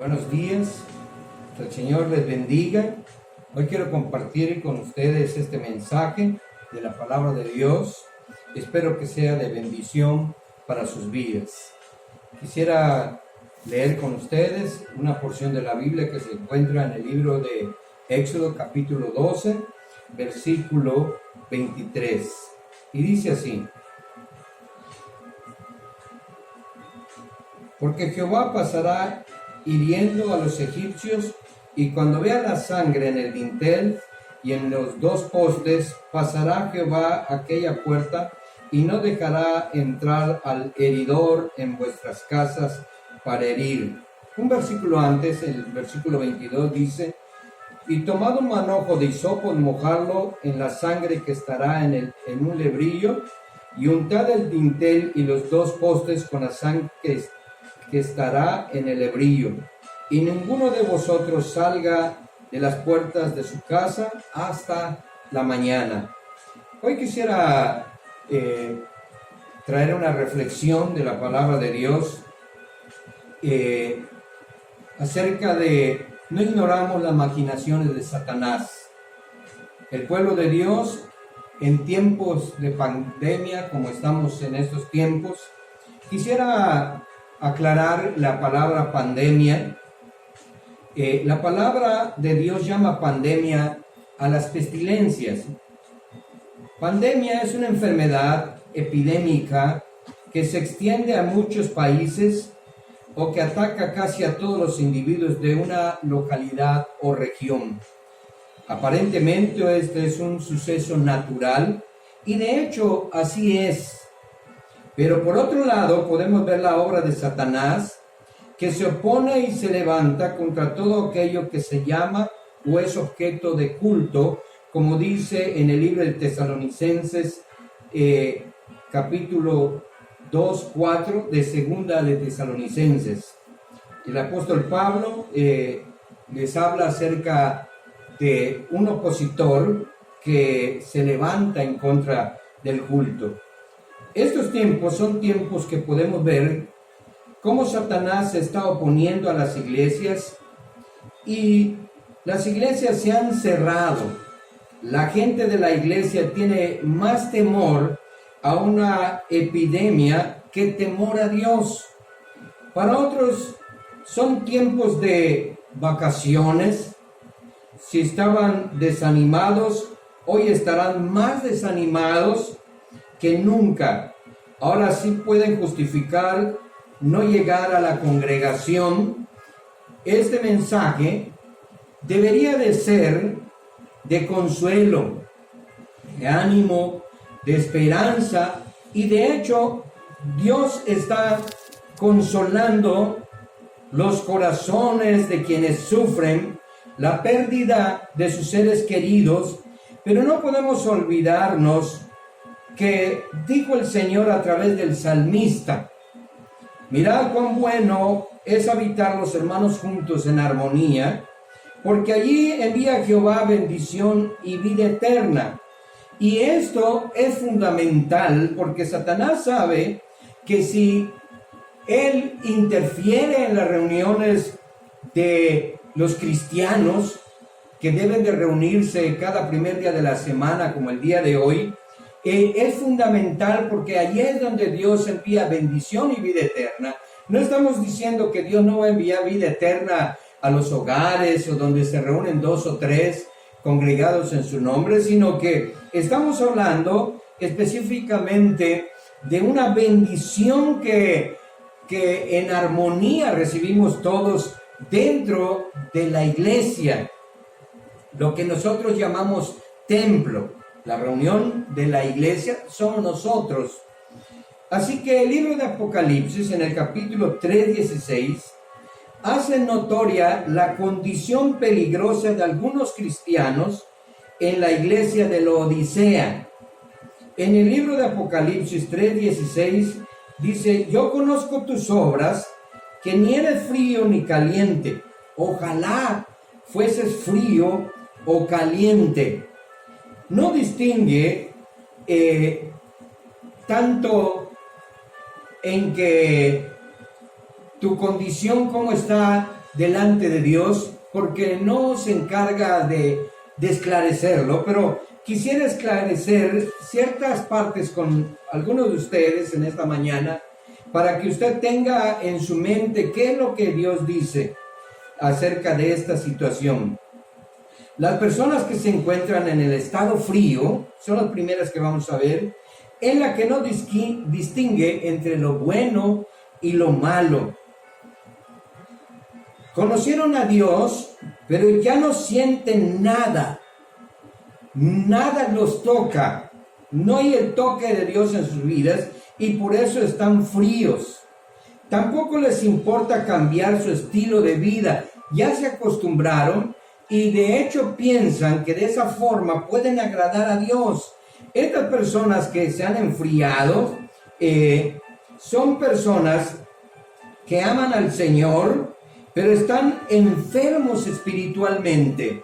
Buenos días, que el Señor les bendiga. Hoy quiero compartir con ustedes este mensaje de la palabra de Dios. Espero que sea de bendición para sus vidas. Quisiera leer con ustedes una porción de la Biblia que se encuentra en el libro de Éxodo capítulo 12, versículo 23. Y dice así: Porque Jehová pasará hiriendo a los egipcios, y cuando vea la sangre en el dintel y en los dos postes, pasará Jehová aquella puerta y no dejará entrar al heridor en vuestras casas para herir. Un versículo antes, el versículo 22 dice: Y tomad un manojo de hisopo y mojarlo en la sangre que estará en un lebrillo, y untad el dintel y los dos postes con la sangre que estará en el lebrillo, y ninguno de vosotros salga de las puertas de su casa hasta la mañana. Hoy quisiera traer una reflexión de la palabra de Dios acerca de no ignoramos las maquinaciones de Satanás. El pueblo de Dios, en tiempos de pandemia como estamos en estos tiempos, quisiera aclarar la palabra pandemia. La palabra de Dios llama pandemia a las pestilencias. Pandemia es una enfermedad epidémica que se extiende a muchos países o que ataca casi a todos los individuos de una localidad o región. Aparentemente este es un suceso natural y de hecho así es. Pero por otro lado podemos ver la obra de Satanás, que se opone y se levanta contra todo aquello que se llama o es objeto de culto, como dice en el libro de Tesalonicenses, capítulo 2:4 de segunda de Tesalonicenses. El apóstol Pablo les habla acerca de un opositor que se levanta en contra del culto. Estos tiempos son tiempos que podemos ver cómo Satanás se está oponiendo a las iglesias y las iglesias se han cerrado. La gente de la iglesia tiene más temor a una epidemia que temor a Dios. Para otros son tiempos de vacaciones. Si estaban desanimados, hoy estarán más desanimados que nunca. Ahora sí pueden justificar no llegar a la congregación. Este mensaje debería de ser de consuelo, de ánimo, de esperanza, y de hecho Dios está consolando los corazones de quienes sufren la pérdida de sus seres queridos, pero no podemos olvidarnos que dijo el Señor a través del salmista: mirad cuán bueno es habitar los hermanos juntos en armonía, porque allí envía Jehová bendición y vida eterna. Y esto es fundamental porque Satanás sabe que si él interfiere en las reuniones de los cristianos, que deben de reunirse cada primer día de la semana, como el día de hoy, es fundamental porque allí es donde Dios envía bendición y vida eterna. No estamos diciendo que Dios no va a enviar vida eterna a los hogares o donde se reúnen 2 o 3 congregados en su nombre, sino que estamos hablando específicamente de una bendición que en armonía recibimos todos dentro de la iglesia, lo que nosotros llamamos templo. La reunión de la iglesia somos nosotros. Así que el libro de Apocalipsis, en el capítulo 3:16, hace notoria la condición peligrosa de algunos cristianos en la iglesia de Laodicea. En el libro de Apocalipsis 3:16 dice: yo conozco tus obras, que ni eres frío ni caliente. Ojalá fueses frío o caliente. No distingue tanto en que tu condición, cómo está delante de Dios porque no se encarga de esclarecerlo, pero quisiera esclarecer ciertas partes con algunos de ustedes en esta mañana para que usted tenga en su mente qué es lo que Dios dice acerca de esta situación. Las personas que se encuentran en el estado frío son las primeras que vamos a ver, en la que no distingue entre lo bueno y lo malo. Conocieron a Dios, pero ya no sienten nada. Nada los toca. No hay el toque de Dios en sus vidas y por eso están fríos. Tampoco les importa cambiar su estilo de vida. Ya se acostumbraron y de hecho piensan que de esa forma pueden agradar a Dios. Estas personas que se han enfriado son personas que aman al Señor, pero están enfermos espiritualmente.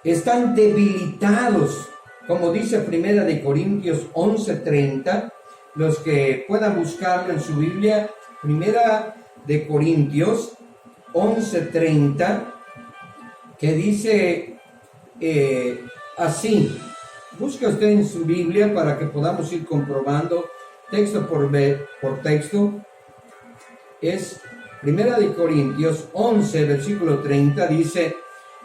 Están debilitados, como dice Primera de Corintios 11:30. Los que puedan buscarlo en su Biblia, Primera de Corintios 11:30, que dice así. Busque usted en su Biblia para que podamos ir comprobando texto por texto. Es Primera de Corintios 11, versículo 30, dice: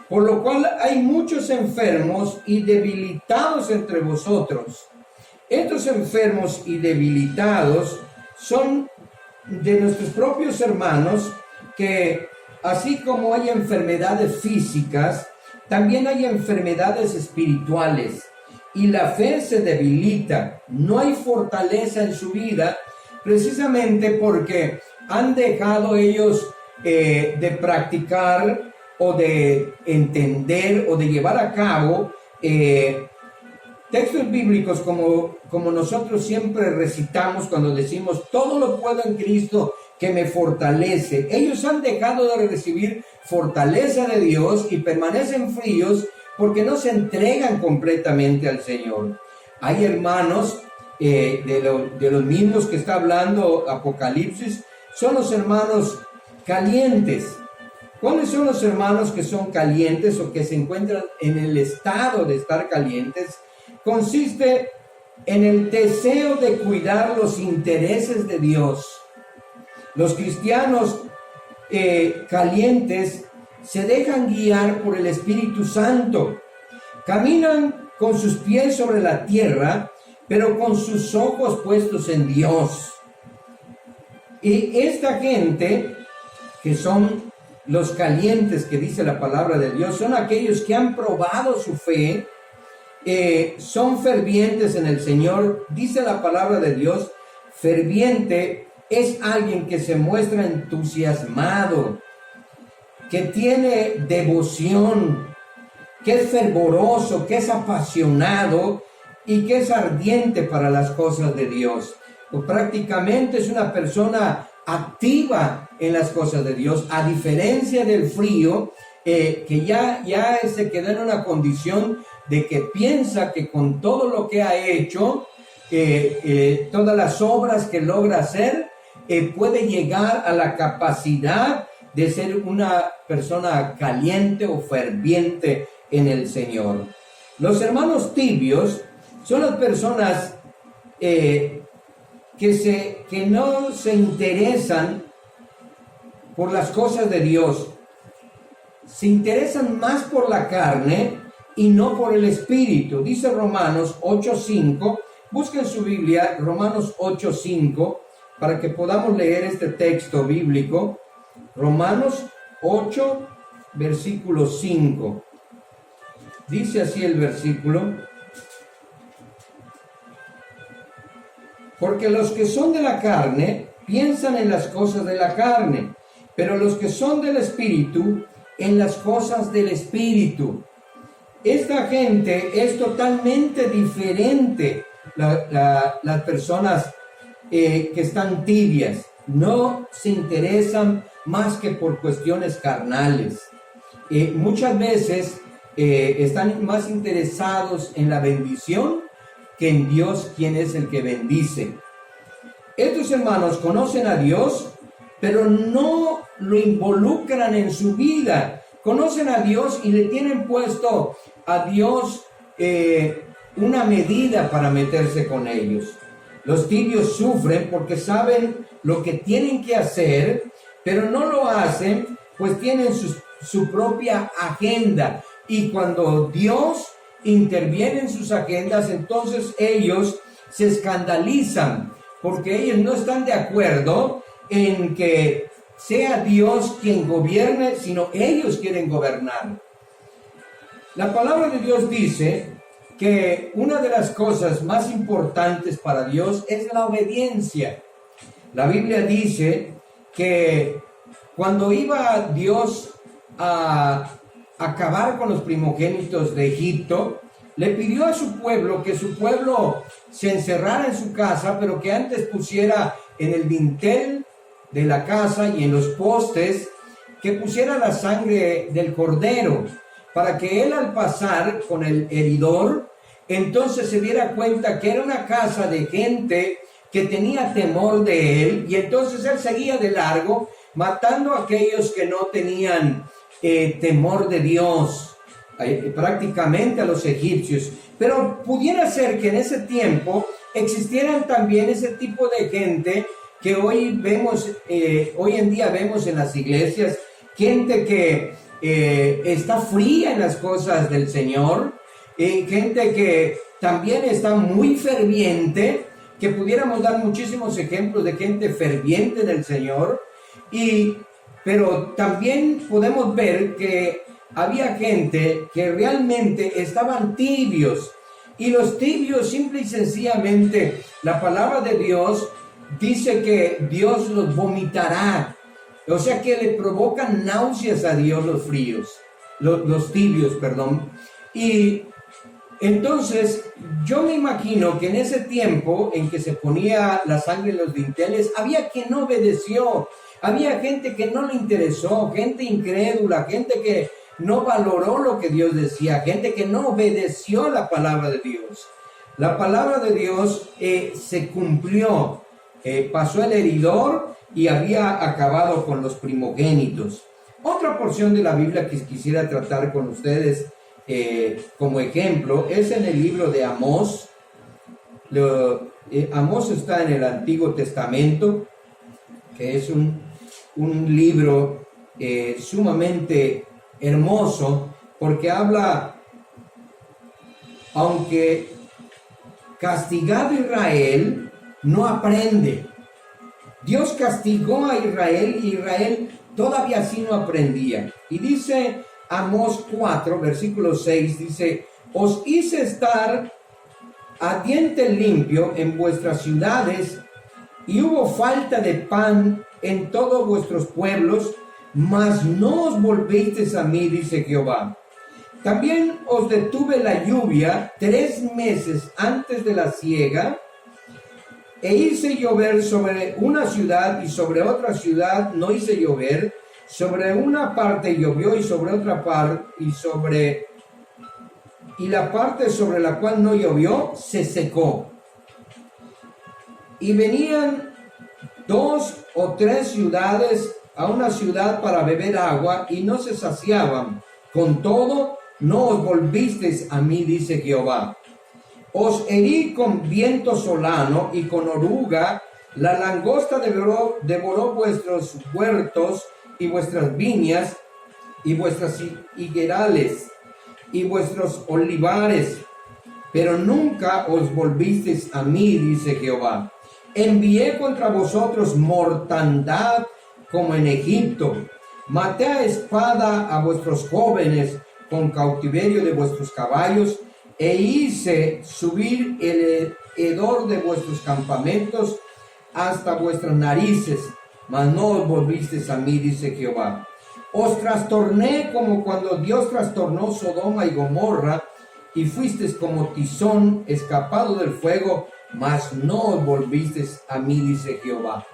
por lo cual hay muchos enfermos y debilitados entre vosotros. Estos enfermos y debilitados son de nuestros propios hermanos, que así como hay enfermedades físicas, también hay enfermedades espirituales. Y la fe se debilita, no hay fortaleza en su vida, precisamente porque han dejado ellos de practicar o de entender o de llevar a cabo textos bíblicos como nosotros siempre recitamos cuando decimos: todo lo puedo en Cristo que me fortalece. Ellos han dejado de recibir fortaleza de Dios y permanecen fríos porque no se entregan completamente al Señor. Hay hermanos de los mismos que está hablando Apocalipsis, son los hermanos calientes. ¿Cuáles son los hermanos que son calientes o que se encuentran en el estado de estar calientes? Consiste en el deseo de cuidar los intereses de Dios. Los cristianos calientes se dejan guiar por el Espíritu Santo. Caminan con sus pies sobre la tierra, pero con sus ojos puestos en Dios. Y esta gente, que son los calientes que dice la palabra de Dios, son aquellos que han probado su fe, son fervientes en el Señor. Dice la palabra de Dios, ferviente es alguien que se muestra entusiasmado, que tiene devoción, que es fervoroso, que es apasionado y que es ardiente para las cosas de Dios. Pues prácticamente es una persona activa en las cosas de Dios, a diferencia del frío, que ya se quedó en una condición de que piensa que con todo lo que ha hecho, todas las obras que logra hacer, puede llegar a la capacidad de ser una persona caliente o ferviente en el Señor. Los hermanos tibios son las personas que no se interesan por las cosas de Dios. Se interesan más por la carne y no por el Espíritu. Dice Romanos 8:5. Busquen su Biblia, Romanos 8:5, para que podamos leer este texto bíblico. Romanos 8, versículo 5. Dice así el versículo: porque los que son de la carne piensan en las cosas de la carne, pero los que son del Espíritu, en las cosas del Espíritu. Esta gente es totalmente diferente, las personas que están tibias. No se interesan más que por cuestiones carnales. Muchas veces están más interesados en la bendición que en Dios, quien es el que bendice. Estos hermanos conocen a Dios, pero no lo involucran en su vida. Conocen a Dios y le tienen puesto a Dios una medida para meterse con ellos. Los tibios sufren porque saben lo que tienen que hacer, pero no lo hacen, pues tienen su propia agenda. Y cuando Dios interviene en sus agendas, entonces ellos se escandalizan, porque ellos no están de acuerdo en que sea Dios quien gobierne, sino ellos quieren gobernar. La palabra de Dios dice que una de las cosas más importantes para Dios es la obediencia. La Biblia dice que cuando iba Dios a acabar con los primogénitos de Egipto, le pidió a su pueblo que su pueblo se encerrara en su casa, pero que antes pusiera en el dintel de la casa y en los postes, que pusiera la sangre del cordero, para que él al pasar con el heridor, entonces se diera cuenta que era una casa de gente que tenía temor de él, y entonces él seguía de largo, matando a aquellos que no tenían temor de Dios, prácticamente a los egipcios. Pero pudiera ser que en ese tiempo existieran también ese tipo de gente que hoy en día vemos en las iglesias, gente que está fría en las cosas del Señor, gente que también está muy ferviente, que pudiéramos dar muchísimos ejemplos de gente ferviente del Señor, pero también podemos ver que había gente que realmente estaban tibios, y los tibios simple y sencillamente, la palabra de Dios dice que Dios los vomitará, o sea que le provocan náuseas a Dios los tibios, perdón. Y entonces yo me imagino que en ese tiempo en que se ponía la sangre en los dinteles, había quien no obedeció, había gente que no le interesó, gente incrédula, gente que no valoró lo que Dios decía, gente que no obedeció la palabra de Dios. La palabra de Dios se cumplió, pasó el heridor y había acabado con los primogénitos. Otra porción de la Biblia que quisiera tratar con ustedes como ejemplo es en el libro de Amós. Amós está en el Antiguo Testamento, que es un libro sumamente hermoso, porque habla, aunque castigado Israel, no aprende. Dios castigó a Israel y Israel todavía así no aprendía. Y dice Amós 4, versículo 6, dice: os hice estar a diente limpio en vuestras ciudades, y hubo falta de pan en todos vuestros pueblos, mas no os volvisteis a mí, dice Jehová. También os detuve la lluvia 3 meses antes de la siega, e hice llover sobre una ciudad y sobre otra ciudad no hice llover. Sobre una parte llovió y sobre otra parte, y la parte sobre la cual no llovió se secó. Y venían 2 o 3 ciudades a una ciudad para beber agua, y no se saciaban. Con todo, no os volvisteis a mí, dice Jehová. Os herí con viento solano y con oruga, la langosta devoró vuestros huertos y vuestras viñas y vuestras higuerales y vuestros olivares, pero nunca os volvisteis a mí, dice Jehová. Envié contra vosotros mortandad como en Egipto. Maté a espada a vuestros jóvenes con cautiverio de vuestros caballos, e hice subir el hedor de vuestros campamentos hasta vuestras narices, mas no os volvisteis a mí, dice Jehová. Os trastorné como cuando Dios trastornó Sodoma y Gomorra, y fuisteis como tizón escapado del fuego, mas no os volvisteis a mí, dice Jehová.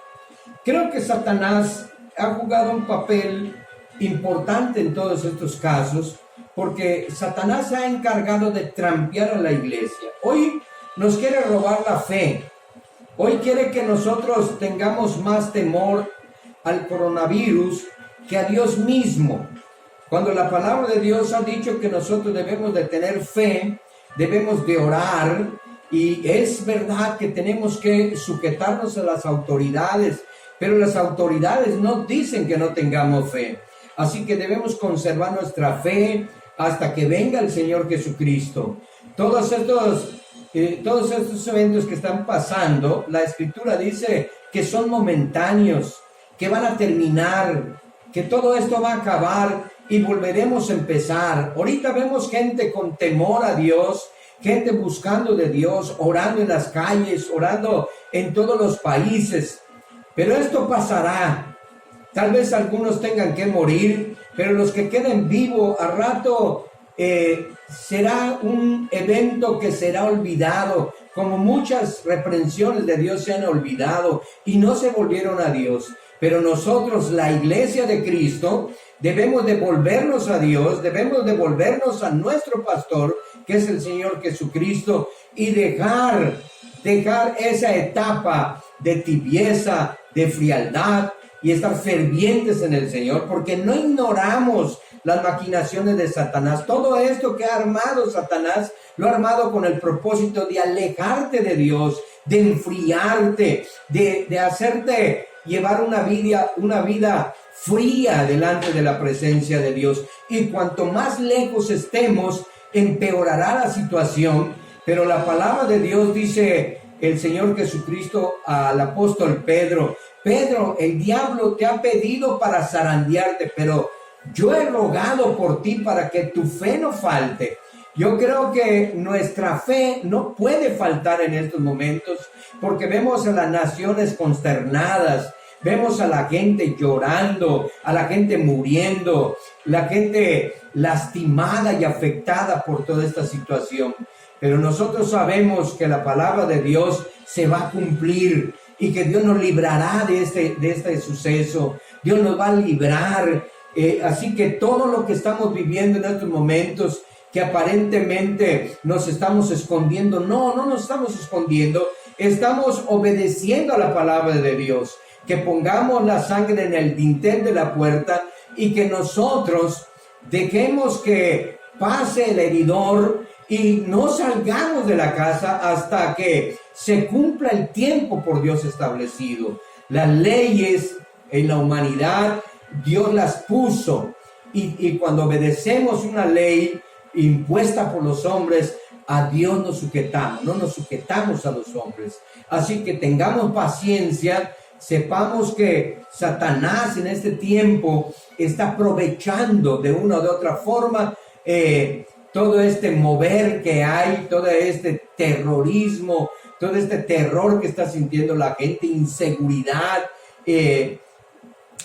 Creo que Satanás ha jugado un papel importante en todos estos casos, porque Satanás se ha encargado de trampear a la iglesia. Hoy nos quiere robar la fe. Hoy quiere que nosotros tengamos más temor al coronavirus que a Dios mismo. Cuando la palabra de Dios ha dicho que nosotros debemos de tener fe, debemos de orar, y es verdad que tenemos que sujetarnos a las autoridades, pero las autoridades no dicen que no tengamos fe. Así que debemos conservar nuestra fe hasta que venga el Señor Jesucristo. Todos estos eventos que están pasando, la Escritura dice que son momentáneos, que van a terminar, que todo esto va a acabar y volveremos a empezar. Ahorita vemos gente con temor a Dios, gente buscando de Dios, orando en las calles, orando en todos los países. Pero esto pasará. Tal vez algunos tengan que morir, pero los que queden vivos a rato será un evento que será olvidado, como muchas reprensiones de Dios se han olvidado y no se volvieron a Dios. Pero nosotros, la iglesia de Cristo, debemos de volvernos a Dios, debemos de volvernos a nuestro pastor, que es el Señor Jesucristo, y dejar esa etapa de tibieza, de frialdad, y estar fervientes en el Señor, porque no ignoramos las maquinaciones de Satanás. Todo esto que ha armado Satanás, lo ha armado con el propósito de alejarte de Dios, de enfriarte, de hacerte llevar una vida fría delante de la presencia de Dios. Y cuanto más lejos estemos, empeorará la situación. Pero la palabra de Dios dice el Señor Jesucristo al apóstol Pedro: Pedro, el diablo te ha pedido para zarandearte, pero yo he rogado por ti para que tu fe no falte. Yo creo que nuestra fe no puede faltar en estos momentos, porque vemos a las naciones consternadas, vemos a la gente llorando, a la gente muriendo, la gente lastimada y afectada por toda esta situación. Pero nosotros sabemos que la palabra de Dios se va a cumplir y que Dios nos librará de este suceso. Dios nos va a librar. Así que todo lo que estamos viviendo en estos momentos, que aparentemente nos estamos escondiendo, no nos estamos escondiendo, estamos obedeciendo a la palabra de Dios. Que pongamos la sangre en el dintel de la puerta y que nosotros dejemos que pase el heridor y no salgamos de la casa hasta que se cumpla el tiempo por Dios establecido. Las leyes en la humanidad, Dios las puso, y cuando obedecemos una ley impuesta por los hombres, a Dios nos sujetamos, no nos sujetamos a los hombres. Así que tengamos paciencia, sepamos que Satanás en este tiempo está aprovechando de una o de otra forma todo este mover que hay, todo este terrorismo, todo este terror que está sintiendo la gente, inseguridad.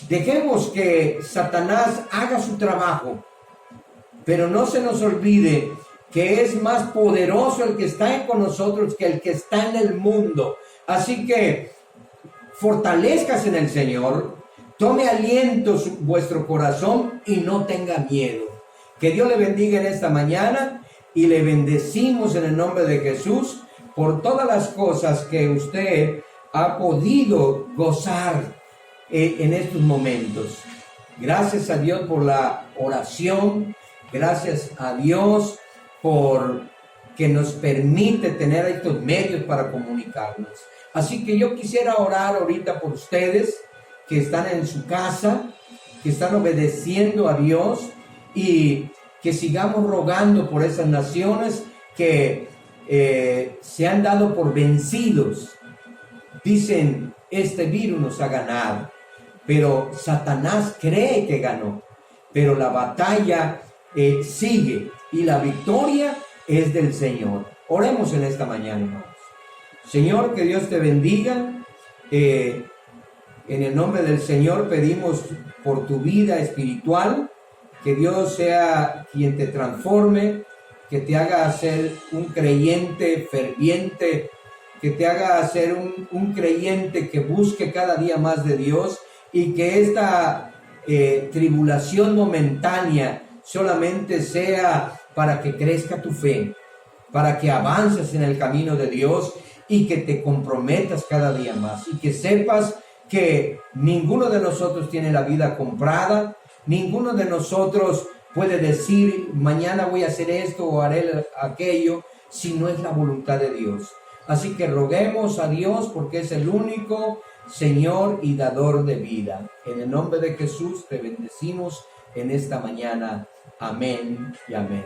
Dejemos que Satanás haga su trabajo, pero no se nos olvide que es más poderoso el que está con nosotros que el que está en el mundo. Así que fortalezcas en el Señor, tome aliento vuestro corazón y no tenga miedo. Que Dios le bendiga en esta mañana y le bendecimos en el nombre de Jesús por todas las cosas que usted ha podido gozar en estos momentos. Gracias a Dios por la oración, gracias a Dios por que nos permite tener estos medios para comunicarnos. Así que yo quisiera orar ahorita por ustedes que están en su casa, que están obedeciendo a Dios, y que sigamos rogando por esas naciones que se han dado por vencidos. Dicen, este virus nos ha ganado, pero Satanás cree que ganó, pero la batalla sigue y la victoria es del Señor. Oremos en esta mañana, hermanos. Señor, que Dios te bendiga. En el nombre del Señor pedimos por tu vida espiritual, que Dios sea quien te transforme, que te haga ser un creyente ferviente, que te haga ser un creyente que busque cada día más de Dios, y que esta tribulación momentánea solamente sea para que crezca tu fe, para que avances en el camino de Dios y que te comprometas cada día más, y que sepas que ninguno de nosotros tiene la vida comprada, ninguno de nosotros puede decir mañana voy a hacer esto o haré aquello, si no es la voluntad de Dios. Así que roguemos a Dios porque es el único Señor y dador de vida. En el nombre de Jesús te bendecimos en esta mañana. Amén y amén.